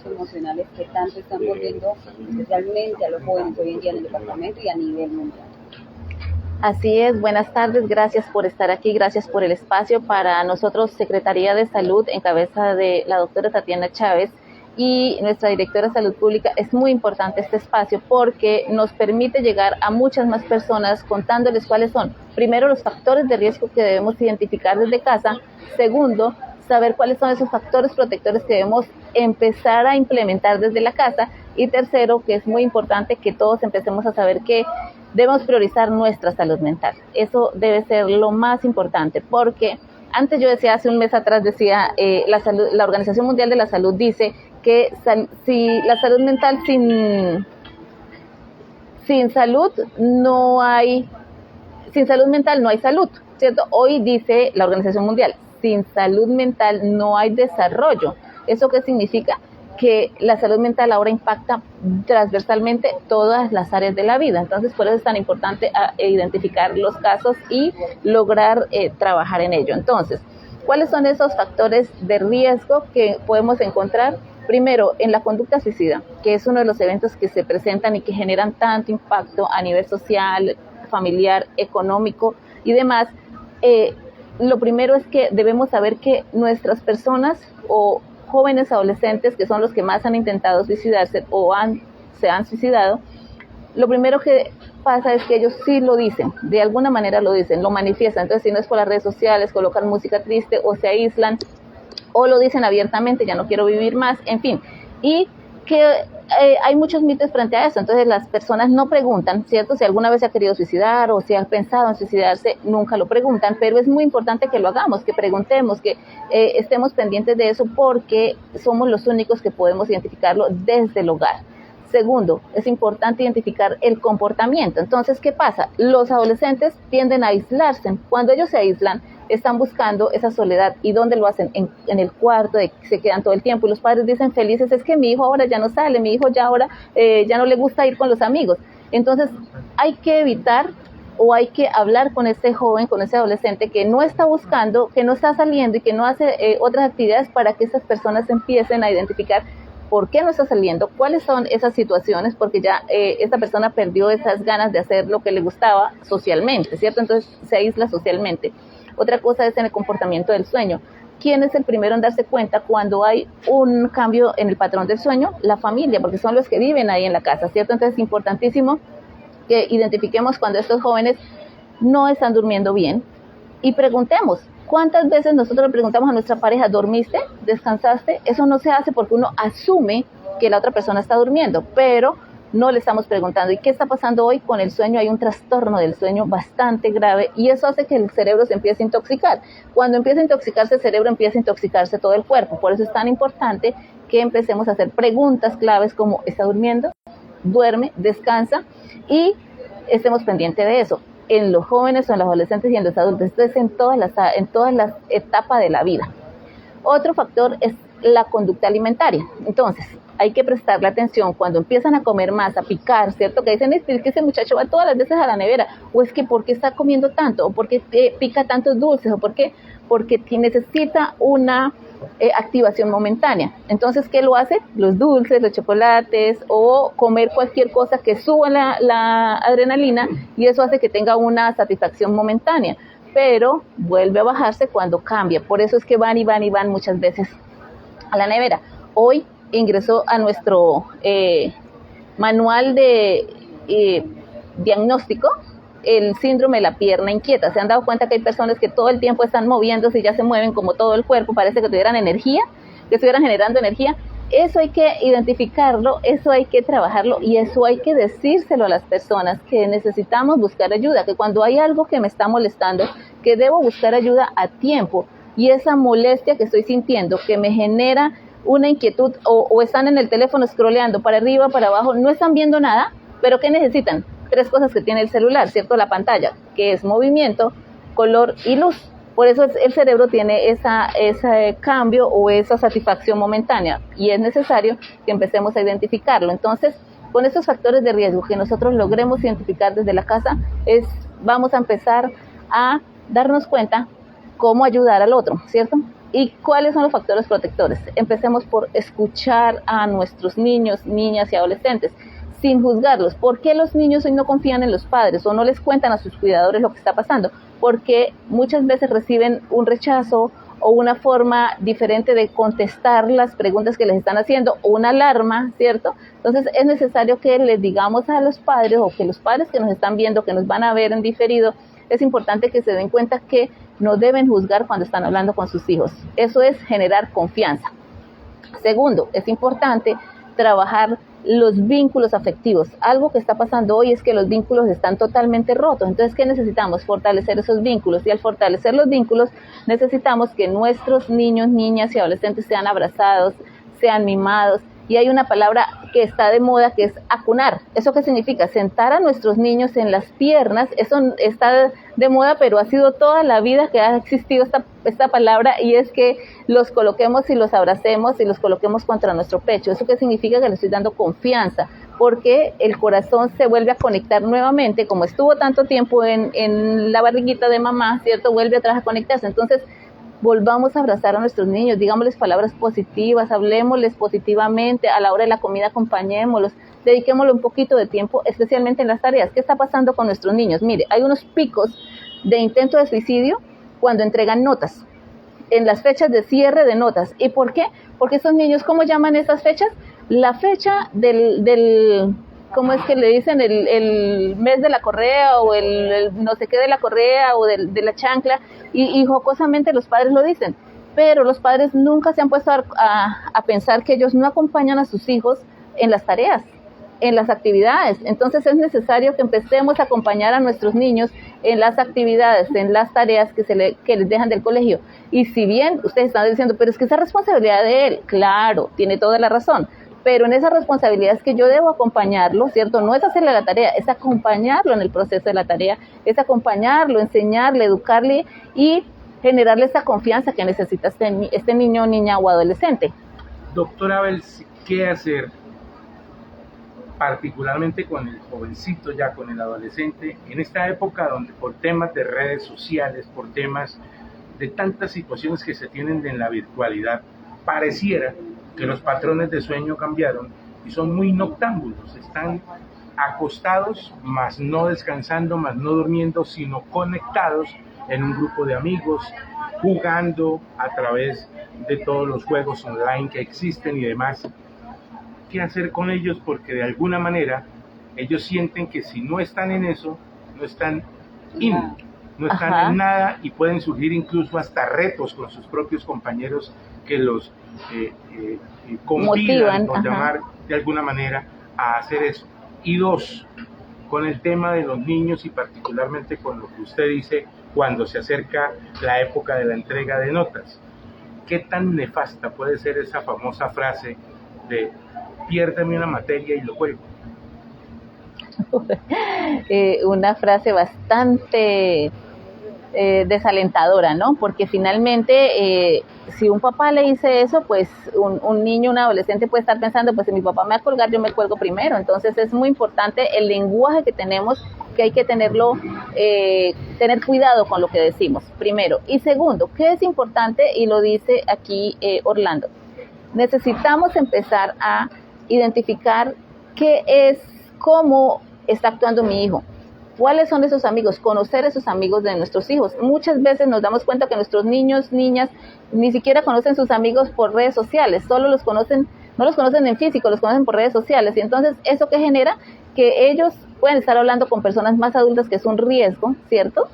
emocionales que tanto están volviendo especialmente a los jóvenes hoy en día en el departamento y a nivel mundial. Así es, buenas tardes, gracias por estar aquí, gracias por el espacio. Para nosotros, Secretaría de Salud, en cabeza de la doctora Tatiana Chávez y nuestra directora de Salud Pública, es muy importante este espacio porque nos permite llegar a muchas más personas contándoles cuáles son, primero, los factores de riesgo que debemos identificar desde casa, segundo, saber cuáles son esos factores protectores que debemos empezar a implementar desde la casa, y tercero, que es muy importante que todos empecemos a saber que debemos priorizar nuestra salud mental. Eso debe ser lo más importante, porque antes yo decía, hace un mes atrás decía, la Organización Mundial de la Salud dice que si la salud mental sin salud no hay, sin salud mental no hay salud, ¿cierto? Hoy dice la Organización Mundial, sin salud mental no hay desarrollo. ¿Eso qué significa? Que la salud mental ahora impacta transversalmente todas las áreas de la vida. Entonces, por eso es tan importante identificar los casos y lograr trabajar en ello. Entonces, ¿cuáles son esos factores de riesgo que podemos encontrar? Primero, en la conducta suicida, que es uno de los eventos que se presentan y que generan tanto impacto a nivel social, familiar, económico y demás. Lo primero es que debemos saber que nuestras personas o jóvenes adolescentes, que son los que más han intentado suicidarse o se han suicidado, lo primero que pasa es que ellos sí lo dicen, de alguna manera lo dicen, lo manifiestan. Entonces, si no es por las redes sociales, colocan música triste o se aíslan, o lo dicen abiertamente, ya no quiero vivir más, en fin. Y que hay muchos mitos frente a eso. Entonces las personas no preguntan, ¿cierto? Si alguna vez se ha querido suicidar o si ha pensado en suicidarse, nunca lo preguntan, pero es muy importante que lo hagamos, que preguntemos, que estemos pendientes de eso, porque somos los únicos que podemos identificarlo desde el hogar. Segundo, es importante identificar el comportamiento. Entonces, ¿qué pasa? Los adolescentes tienden a aislarse. Cuando ellos se aíslan, están buscando esa soledad. ¿Y dónde lo hacen? En el cuarto, se quedan todo el tiempo. Y los padres dicen felices, es que mi hijo ahora ya no sale, mi hijo ya ahora ya no le gusta ir con los amigos. Entonces, hay que evitar o hay que hablar con ese joven, con ese adolescente que no está buscando, que no está saliendo y que no hace otras actividades, para que esas personas empiecen a identificar por qué no está saliendo, cuáles son esas situaciones, porque ya esta persona perdió esas ganas de hacer lo que le gustaba socialmente, ¿cierto? Entonces se aísla socialmente. Otra cosa es en el comportamiento del sueño. ¿Quién es el primero en darse cuenta cuando hay un cambio en el patrón del sueño? La familia, porque son los que viven ahí en la casa, ¿cierto? Entonces es importantísimo que identifiquemos cuando estos jóvenes no están durmiendo bien y preguntemos. ¿Cuántas veces nosotros le preguntamos a nuestra pareja, ¿dormiste? ¿Descansaste? Eso no se hace porque uno asume que la otra persona está durmiendo, pero no le estamos preguntando. ¿Y qué está pasando hoy con el sueño? Hay un trastorno del sueño bastante grave y eso hace que el cerebro se empiece a intoxicar. Cuando empieza a intoxicarse el cerebro, empieza a intoxicarse todo el cuerpo. Por eso es tan importante que empecemos a hacer preguntas claves como ¿está durmiendo? ¿Duerme? ¿Descansa? Y estemos pendientes de eso. En los jóvenes o en los adolescentes y en los adultos, esto es en todas las etapas de la vida. Otro factor es la conducta alimentaria. Entonces, hay que prestarle atención cuando empiezan a comer más, a picar, ¿cierto? Que dicen, es que ese muchacho va todas las veces a la nevera, o es que ¿por qué está comiendo tanto? O ¿por qué pica tantos dulces? O ¿por qué? Porque necesita una activación momentánea. Entonces, ¿qué lo hace? Los dulces, los chocolates o comer cualquier cosa que suba la adrenalina, y eso hace que tenga una satisfacción momentánea, pero vuelve a bajarse cuando cambia. Por eso es que van muchas veces a la nevera. Hoy ingresó a nuestro manual de diagnóstico el síndrome de la pierna inquieta. ¿Se han dado cuenta que hay personas que todo el tiempo están moviéndose y ya se mueven como todo el cuerpo? Parece que tuvieran energía, que estuvieran generando energía. Eso hay que identificarlo, eso hay que trabajarlo y eso hay que decírselo a las personas, que necesitamos buscar ayuda, que cuando hay algo que me está molestando, que debo buscar ayuda a tiempo, y esa molestia que estoy sintiendo, que me genera una inquietud, o están en el teléfono scrolleando para arriba, para abajo, no están viendo nada, pero ¿qué necesitan? 3 cosas que tiene el celular, ¿cierto? La pantalla, que es movimiento, color y luz. Por eso el cerebro tiene ese cambio o esa satisfacción momentánea, y es necesario que empecemos a identificarlo. Entonces, con estos factores de riesgo que nosotros logremos identificar desde la casa, vamos a empezar a darnos cuenta cómo ayudar al otro, ¿cierto? ¿Y cuáles son los factores protectores? Empecemos por escuchar a nuestros niños, niñas y adolescentes, sin juzgarlos. ¿Por qué los niños hoy no confían en los padres o no les cuentan a sus cuidadores lo que está pasando? Porque muchas veces reciben un rechazo o una forma diferente de contestar las preguntas que les están haciendo, o una alarma, ¿cierto? Entonces es necesario que les digamos a los padres, o que los padres que nos están viendo, que nos van a ver en diferido, es importante que se den cuenta que no deben juzgar cuando están hablando con sus hijos. Eso es generar confianza. Segundo, es importante trabajar los vínculos afectivos. Algo que está pasando hoy es que los vínculos están totalmente rotos. Entonces, ¿qué necesitamos? Fortalecer esos vínculos. Y al fortalecer los vínculos, necesitamos que nuestros niños, niñas y adolescentes sean abrazados, sean mimados. Y hay una palabra que está de moda, que es acunar. ¿Eso qué significa? Sentar a nuestros niños en las piernas. Eso está de moda, pero ha sido toda la vida que ha existido esta palabra, y es que los coloquemos y los abracemos y los coloquemos contra nuestro pecho. ¿Eso qué significa? Que le estoy dando confianza, porque el corazón se vuelve a conectar nuevamente, como estuvo tanto tiempo en la barriguita de mamá, ¿cierto? Vuelve atrás a conectarse. Entonces, volvamos a abrazar a nuestros niños, digámosles palabras positivas, hablemosles positivamente, a la hora de la comida acompañémoslos, dediquémosle un poquito de tiempo, especialmente en las tareas. ¿Qué está pasando con nuestros niños? Mire, hay unos picos de intento de suicidio cuando entregan notas, en las fechas de cierre de notas. ¿Y por qué? Porque esos niños, ¿cómo llaman esas fechas? La fecha del ¿cómo es que le dicen? El mes de la correa, o el no sé qué de la correa, o de la chancla, y jocosamente los padres lo dicen, pero los padres nunca se han puesto a pensar que ellos no acompañan a sus hijos en las tareas, en las actividades. Entonces es necesario que empecemos a acompañar a nuestros niños en las actividades, en las tareas que les dejan del colegio. Y si bien ustedes están diciendo, pero es que esa responsabilidad de él, claro, tiene toda la razón, pero en esa responsabilidad es que yo debo acompañarlo, ¿cierto? No es hacerle la tarea, es acompañarlo en el proceso de la tarea, es acompañarlo, enseñarle, educarle y generarle esa confianza que necesita este niño, niña o adolescente. Doctora Abel, ¿qué hacer particularmente con el jovencito, ya con el adolescente, en esta época donde por temas de redes sociales, por temas de tantas situaciones que se tienen en la virtualidad, pareciera que los patrones de sueño cambiaron y son muy noctámbulos, están acostados, más no descansando, más no durmiendo, sino conectados en un grupo de amigos, jugando a través de todos los juegos online que existen y demás? ¿Qué hacer con ellos? Porque de alguna manera ellos sienten que si no están en eso, no están no están en nada, y pueden surgir incluso hasta retos con sus propios compañeros que los convidan, por llamar de alguna manera, a hacer eso. Y dos, con el tema de los niños y particularmente con lo que usted dice cuando se acerca la época de la entrega de notas. ¿Qué tan nefasta puede ser esa famosa frase de piérdeme una materia y lo juego? Una frase bastante desalentadora, ¿no? Porque finalmente, si un papá le dice eso, pues un niño, un adolescente puede estar pensando, pues si mi papá me va a colgar, yo me cuelgo primero. Entonces es muy importante el lenguaje que tenemos, que hay que tenerlo, tener cuidado con lo que decimos, primero. Y segundo, ¿qué es importante? Y lo dice aquí Orlando. Necesitamos empezar a identificar qué es, cómo está actuando mi hijo, cuáles son esos amigos, conocer esos amigos de nuestros hijos. Muchas veces nos damos cuenta que nuestros niños, niñas, ni siquiera conocen sus amigos por redes sociales, solo los conocen, no los conocen en físico, los conocen por redes sociales, y entonces eso que genera que ellos pueden estar hablando con personas más adultas, que es un riesgo, ¿cierto?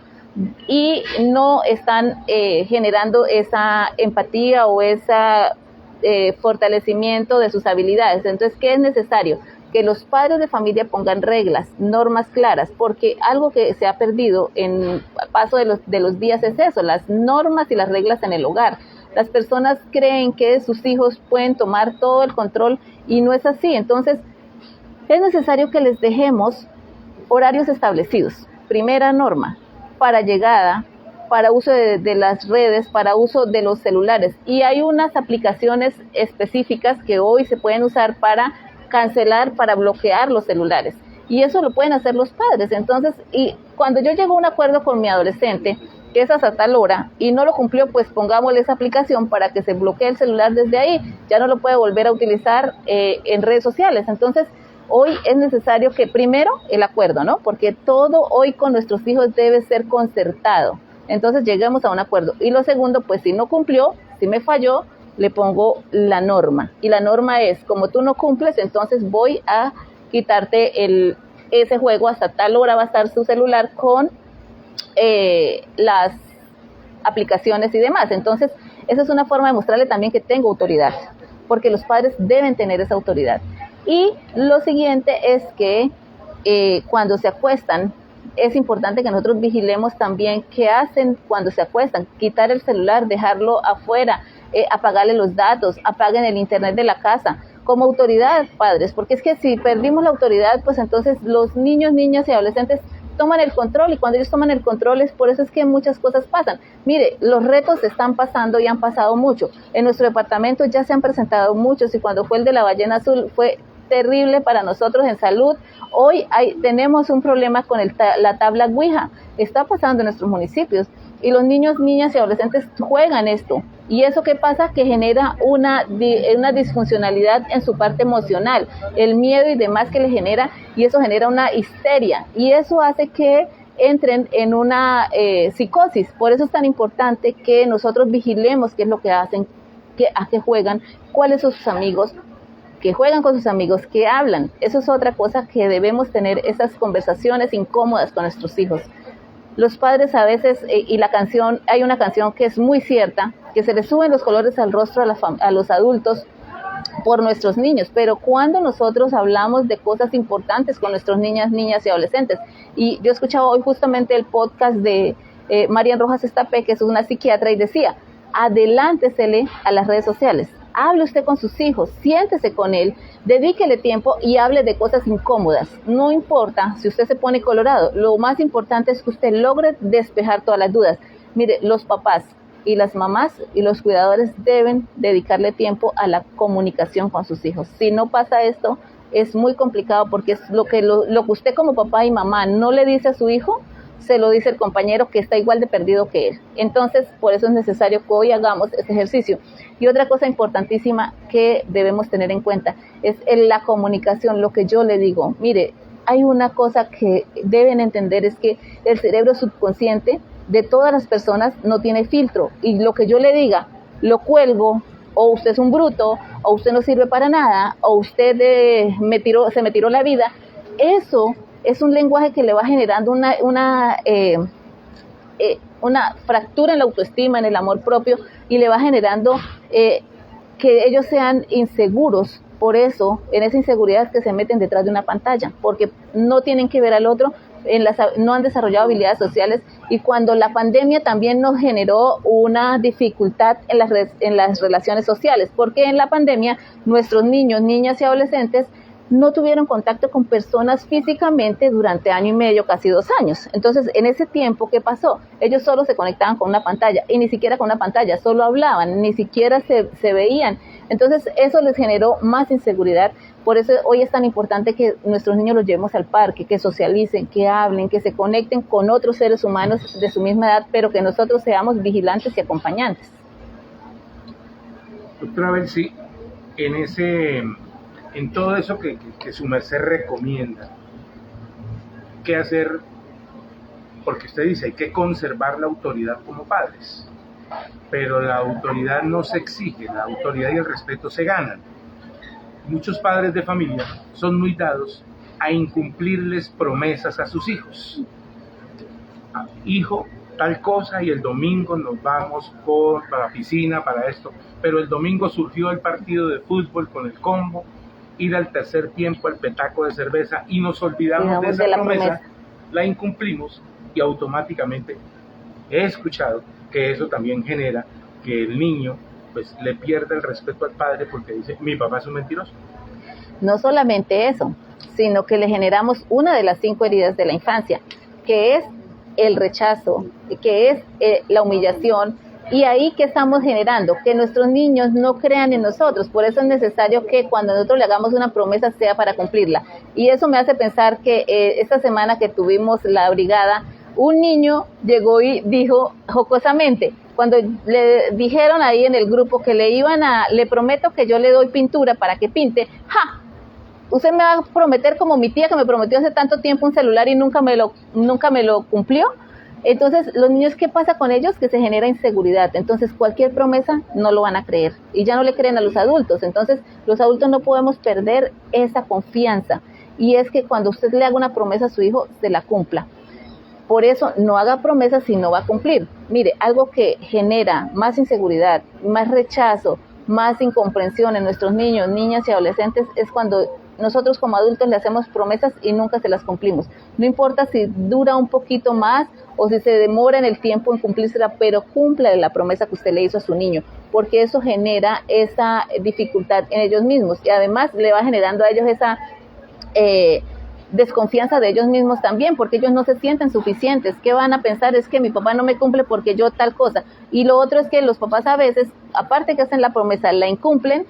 Y no están generando esa empatía o esa fortalecimiento de sus habilidades. Entonces, ¿qué es necesario? Que los padres de familia pongan reglas, normas claras, porque algo que se ha perdido en el paso de los días es eso, las normas y las reglas en el hogar. Las personas creen que sus hijos pueden tomar todo el control y no es así. Entonces, es necesario que les dejemos horarios establecidos. Primera norma, para llegada, para uso de las redes, para uso de los celulares. Y hay unas aplicaciones específicas que hoy se pueden usar para cancelar, para bloquear los celulares. Y eso lo pueden hacer los padres. Entonces, y cuando yo llego a un acuerdo con mi adolescente, que es hasta tal hora, y no lo cumplió, pues pongámosle esa aplicación para que se bloquee el celular desde ahí, ya no lo puede volver a utilizar en redes sociales. Entonces, hoy es necesario que primero el acuerdo, ¿no? Porque todo hoy con nuestros hijos debe ser concertado. Entonces lleguemos a un acuerdo. Y lo segundo, pues si no cumplió, si me falló, le pongo la norma. Y la norma es, como tú no cumples, entonces voy a quitarte ese juego, hasta tal hora va a estar su celular con las aplicaciones y demás. Entonces, esa es una forma de mostrarle también que tengo autoridad, porque los padres deben tener esa autoridad. Y lo siguiente es que cuando se acuestan, es importante que nosotros vigilemos también qué hacen cuando se acuestan, quitar el celular, dejarlo afuera, apagarle los datos, apaguen el internet de la casa, como autoridad, padres, porque es que si perdimos la autoridad, pues entonces los niños, niñas y adolescentes toman el control, y cuando ellos toman el control es por eso es que muchas cosas pasan. Mire, los retos están pasando y han pasado mucho. En nuestro departamento ya se han presentado muchos, y cuando fue el de la ballena azul fue terrible para nosotros en salud. Hoy tenemos un problema con la tabla Ouija, está pasando en nuestros municipios, y los niños, niñas y adolescentes juegan esto. ¿Y eso qué pasa? Que genera una disfuncionalidad en su parte emocional, el miedo y demás que le genera, y eso genera una histeria, y eso hace que entren en una psicosis. Por eso es tan importante que nosotros vigilemos qué es lo que hacen, a qué juegan, cuáles son sus amigos, que juegan con sus amigos, que hablan. Eso es otra cosa, que debemos tener esas conversaciones incómodas con nuestros hijos. Los padres a veces, y la canción, hay una canción que es muy cierta, que se les suben los colores al rostro a los adultos por nuestros niños, pero cuando nosotros hablamos de cosas importantes con nuestros niñas y adolescentes, y yo escuchaba hoy justamente el podcast de Marian Rojas Estapé, que es una psiquiatra, y decía, adelántesele a las redes sociales, hable usted con sus hijos, siéntese con él, dedíquele tiempo y hable de cosas incómodas. No importa si usted se pone colorado, lo más importante es que usted logre despejar todas las dudas. Mire, los papás y las mamás y los cuidadores deben dedicarle tiempo a la comunicación con sus hijos. Si no pasa esto, es muy complicado, porque es lo que usted como papá y mamá no le dice a su hijo, se lo dice el compañero que está igual de perdido que él. Entonces, por eso es necesario que hoy hagamos este ejercicio. Y otra cosa importantísima que debemos tener en cuenta es la comunicación, lo que yo le digo. Mire, hay una cosa que deben entender, es que el cerebro subconsciente de todas las personas no tiene filtro, y lo que yo le diga, lo cuelgo, o usted es un bruto, o usted no sirve para nada, o usted se me tiró la vida. Eso es un lenguaje que le va generando una fractura en la autoestima, en el amor propio, y le va generando que ellos sean inseguros. Por eso, en esa inseguridad es que se meten detrás de una pantalla, porque no tienen que ver al otro, no han desarrollado habilidades sociales. Y cuando la pandemia también nos generó una dificultad en las relaciones sociales, porque en la pandemia nuestros niños, niñas y adolescentes no tuvieron contacto con personas físicamente durante 1 año y medio, casi 2 años. Entonces, en ese tiempo, ¿qué pasó? Ellos solo se conectaban con una pantalla, y ni siquiera con una pantalla, solo hablaban, ni siquiera se veían. Entonces, eso les generó más inseguridad. Por eso hoy es tan importante que nuestros niños los llevemos al parque, que socialicen, que hablen, que se conecten con otros seres humanos de su misma edad, pero que nosotros seamos vigilantes y acompañantes. Doctora Belsi, en todo eso que su merced recomienda, ¿qué hacer? Porque usted dice, hay que conservar la autoridad como padres, pero la autoridad no se exige, la autoridad y el respeto se ganan. Muchos padres de familia son muy dados a incumplirles promesas a sus hijos. Hijo, tal cosa, y el domingo nos vamos para la piscina, para esto, pero el domingo surgió el partido de fútbol con el combo, ir al tercer tiempo al petaco de cerveza, y nos olvidamos de esa promesa, la incumplimos, y automáticamente he escuchado que eso también genera que el niño pues le pierde el respeto al padre, porque dice, mi papá es un mentiroso. No solamente eso, sino que le generamos una de las 5 heridas de la infancia, que es el rechazo, que es la humillación. Y ahí, ¿qué estamos generando? Que nuestros niños no crean en nosotros. Por eso es necesario que cuando nosotros le hagamos una promesa sea para cumplirla. Y eso me hace pensar que esta semana que tuvimos la brigada, Un niño llegó y dijo jocosamente, cuando le dijeron ahí en el grupo que le prometo que yo le doy pintura para que pinte, ¡ja! ¿Usted me va a prometer como mi tía que me prometió hace tanto tiempo un celular y nunca me lo cumplió? Entonces, los niños, ¿qué pasa con ellos? Que se genera inseguridad. Entonces, cualquier promesa no lo van a creer y ya no le creen a los adultos. Entonces, los adultos no podemos perder esa confianza. Y es que cuando usted le haga una promesa a su hijo, se la cumpla. Por eso, no haga promesas si no va a cumplir. Mire, algo que genera más inseguridad, más rechazo, más incomprensión en nuestros niños, niñas y adolescentes es cuando nosotros como adultos le hacemos promesas y nunca se las cumplimos. No importa si dura un poquito más o si se demora en el tiempo en cumplírsela, pero cumpla la promesa que usted le hizo a su niño, porque eso genera esa dificultad en ellos mismos y además le va generando a ellos esa desconfianza de ellos mismos también, porque ellos no se sienten suficientes. ¿Qué van a pensar? Es que mi papá no me cumple porque yo tal cosa. Y lo otro es que los papás a veces, aparte que hacen la promesa, la incumplen,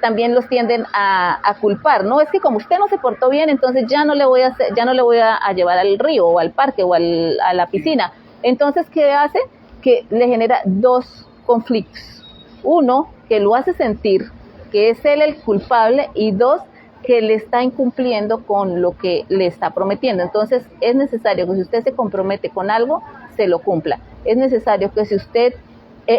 también los tienden a culpar, ¿no? Es que como usted no se portó bien, entonces ya no le voy a llevar al río o al parque o a la piscina. Entonces, ¿qué hace? Que le genera dos conflictos. Uno, que lo hace sentir que es él el culpable, y dos, que le está incumpliendo con lo que le está prometiendo. Entonces, es necesario que si usted se compromete con algo, se lo cumpla. Es necesario que si usted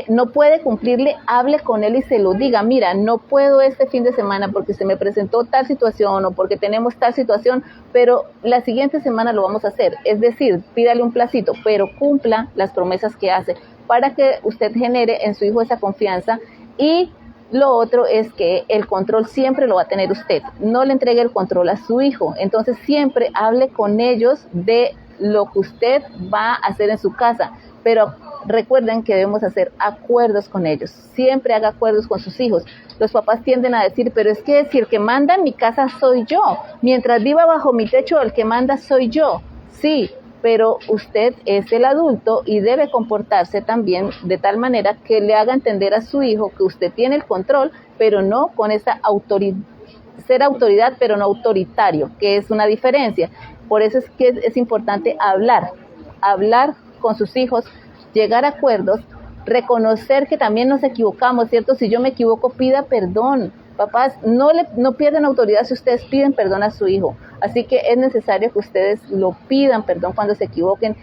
no puede cumplirle, hable con él y se lo diga. Mira, no puedo este fin de semana porque se me presentó tal situación o porque tenemos tal situación, pero la siguiente semana lo vamos a hacer. Es decir, pídale un placito, pero cumpla las promesas que hace para que usted genere en su hijo esa confianza. Y lo otro es que el control siempre lo va a tener usted. No le entregue el control a su hijo. Entonces siempre hable con ellos de lo que usted va a hacer en su casa. Pero recuerden que debemos hacer acuerdos con ellos. Siempre haga acuerdos con sus hijos. Los papás tienden a decir, pero es que si el que manda en mi casa soy yo. Mientras viva bajo mi techo, el que manda soy yo. Sí, pero usted es el adulto y debe comportarse también de tal manera que le haga entender a su hijo que usted tiene el control, pero no con esa autoridad, ser autoridad, pero no autoritario, que es una diferencia. Por eso es que es importante hablar con sus hijos, llegar a acuerdos, reconocer que también nos equivocamos, ¿cierto? Si yo me equivoco, pida perdón. Papás, no pierdan autoridad si ustedes piden perdón a su hijo. Así que es necesario que ustedes lo pidan perdón cuando se equivoquen.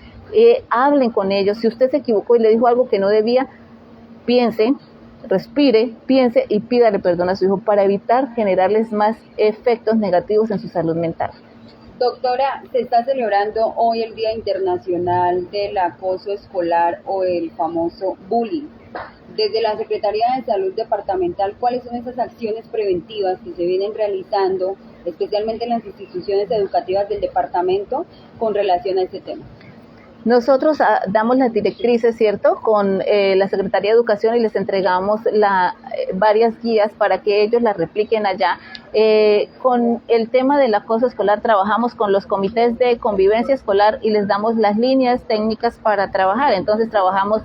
Hablen con ellos. Si usted se equivocó y le dijo algo que no debía, piense, respire, piense y pídale perdón a su hijo para evitar generarles más efectos negativos en su salud mental. Doctora, se está celebrando hoy el Día Internacional del Acoso Escolar o el famoso bullying. Desde la Secretaría de Salud Departamental, ¿cuáles son esas acciones preventivas que se vienen realizando, especialmente en las instituciones educativas del departamento, con relación a este tema? Nosotros damos las directrices, ¿cierto?, con la Secretaría de Educación y les entregamos varias guías para que ellos las repliquen allá. Con el tema del acoso escolar trabajamos con los comités de convivencia escolar y les damos las líneas técnicas para trabajar. Entonces trabajamos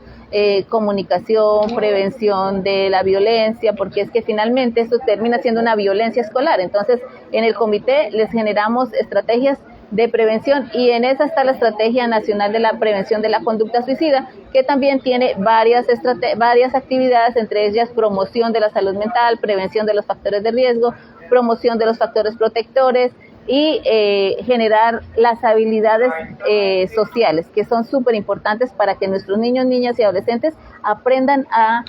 comunicación, prevención de la violencia, porque es que finalmente esto termina siendo una violencia escolar. Entonces en el comité les generamos estrategias de prevención y en esa está la Estrategia Nacional de la Prevención de la Conducta Suicida, que también tiene varias actividades, entre ellas promoción de la salud mental, prevención de los factores de riesgo, promoción de los factores protectores y generar las habilidades sociales, que son súper importantes para que nuestros niños, niñas y adolescentes aprendan a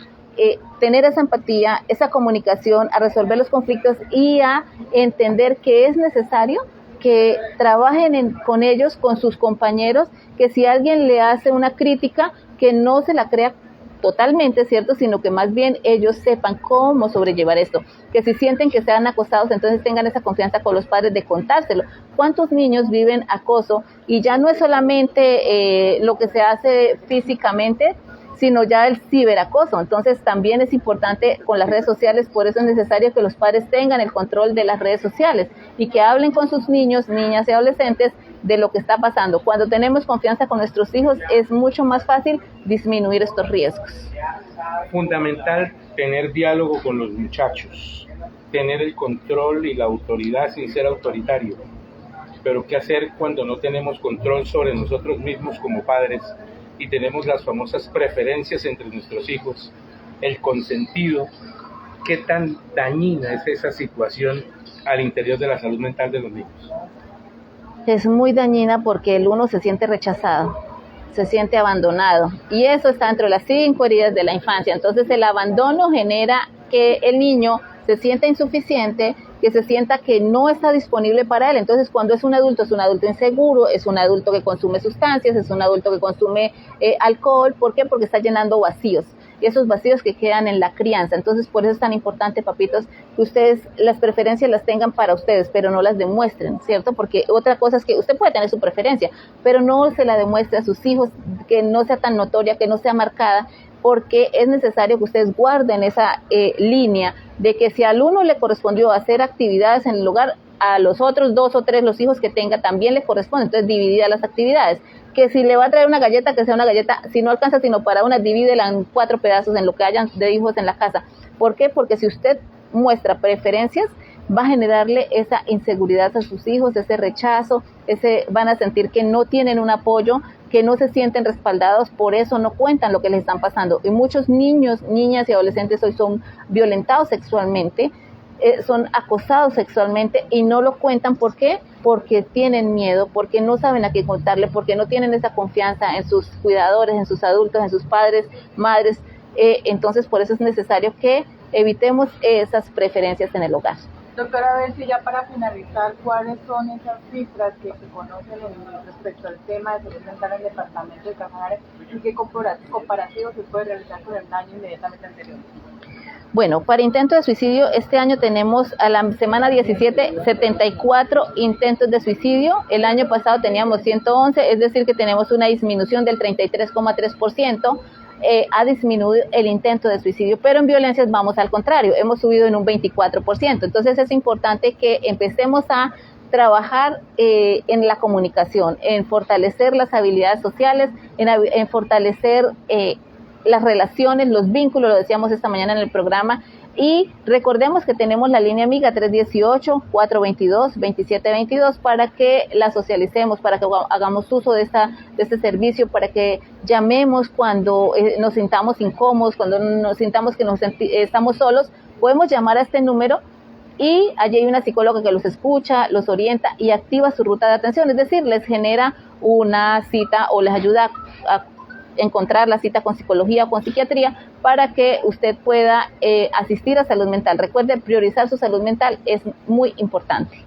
tener esa empatía, esa comunicación, a resolver los conflictos y a entender que es necesario que trabajen con ellos, con sus compañeros, que si alguien le hace una crítica, que no se la crea totalmente, ¿cierto?, sino que más bien ellos sepan cómo sobrellevar esto, que si sienten que sean acosados, entonces tengan esa confianza con los padres de contárselo. ¿Cuántos niños viven acoso? Y ya no es solamente lo que se hace físicamente, sino ya el ciberacoso. Entonces también es importante con las redes sociales, por eso es necesario que los padres tengan el control de las redes sociales y que hablen con sus niños, niñas y adolescentes de lo que está pasando. Cuando tenemos confianza con nuestros hijos es mucho más fácil disminuir estos riesgos. Fundamental tener diálogo con los muchachos, tener el control y la autoridad sin ser autoritario, pero ¿qué hacer cuando no tenemos control sobre nosotros mismos como padres y tenemos las famosas preferencias entre nuestros hijos, el consentido? ¿Qué tan dañina es esa situación al interior de la salud mental de los niños? Es muy dañina porque el uno se siente rechazado, se siente abandonado, y eso está dentro de las 5 heridas de la infancia. Entonces el abandono genera que el niño se sienta insuficiente, que se sienta que no está disponible para él. Entonces cuando es un adulto inseguro, es un adulto que consume sustancias, es un adulto que consume alcohol. ¿Por qué? Porque está llenando vacíos, y esos vacíos que quedan en la crianza. Entonces por eso es tan importante, papitos, que ustedes las preferencias las tengan para ustedes, pero no las demuestren, ¿cierto? Porque otra cosa es que usted puede tener su preferencia, pero no se la demuestre a sus hijos, que no sea tan notoria, que no sea marcada, porque es necesario que ustedes guarden esa línea de que si al uno le correspondió hacer actividades en el hogar, a los otros 2 o 3, los hijos que tenga, también le corresponde. Entonces dividida las actividades, que si le va a traer una galleta, que sea una galleta, si no alcanza sino para una, divídela en 4 pedazos en lo que hayan de hijos en la casa. ¿Por qué? Porque si usted muestra preferencias, va a generarle esa inseguridad a sus hijos, ese rechazo, van a sentir que no tienen un apoyo, que no se sienten respaldados, por eso no cuentan lo que les están pasando. Y muchos niños, niñas y adolescentes hoy son violentados sexualmente, son acosados sexualmente y no lo cuentan. ¿Por qué? Porque tienen miedo, porque no saben a qué contarle, porque no tienen esa confianza en sus cuidadores, en sus adultos, en sus padres, madres. Entonces por eso es necesario que evitemos esas preferencias en el hogar. Doctora, a ver si ya para finalizar, ¿cuáles son esas cifras que se conocen respecto al tema de salud mental en el departamento de Casanare y qué comparativos se puede realizar con el año inmediatamente anterior? Bueno, para intento de suicidio, este año tenemos a la semana 17, 74 intentos de suicidio. El año pasado teníamos 111, es decir, que tenemos una disminución del 33,3%. Ha disminuido el intento de suicidio, pero en violencias vamos al contrario, hemos subido en un 24%. Entonces es importante que empecemos a trabajar en la comunicación, en fortalecer las habilidades sociales, en fortalecer las relaciones, los vínculos, lo decíamos esta mañana en el programa. Y recordemos que tenemos la línea amiga 318-422-2722 para que la socialicemos, para que hagamos uso de este servicio, para que llamemos cuando nos sintamos incómodos, cuando nos sintamos que estamos solos. Podemos llamar a este número y allí hay una psicóloga que los escucha, los orienta y activa su ruta de atención, es decir, les genera una cita o les ayuda a encontrar la cita con psicología o con psiquiatría para que usted pueda asistir a salud mental. Recuerde, priorizar su salud mental es muy importante.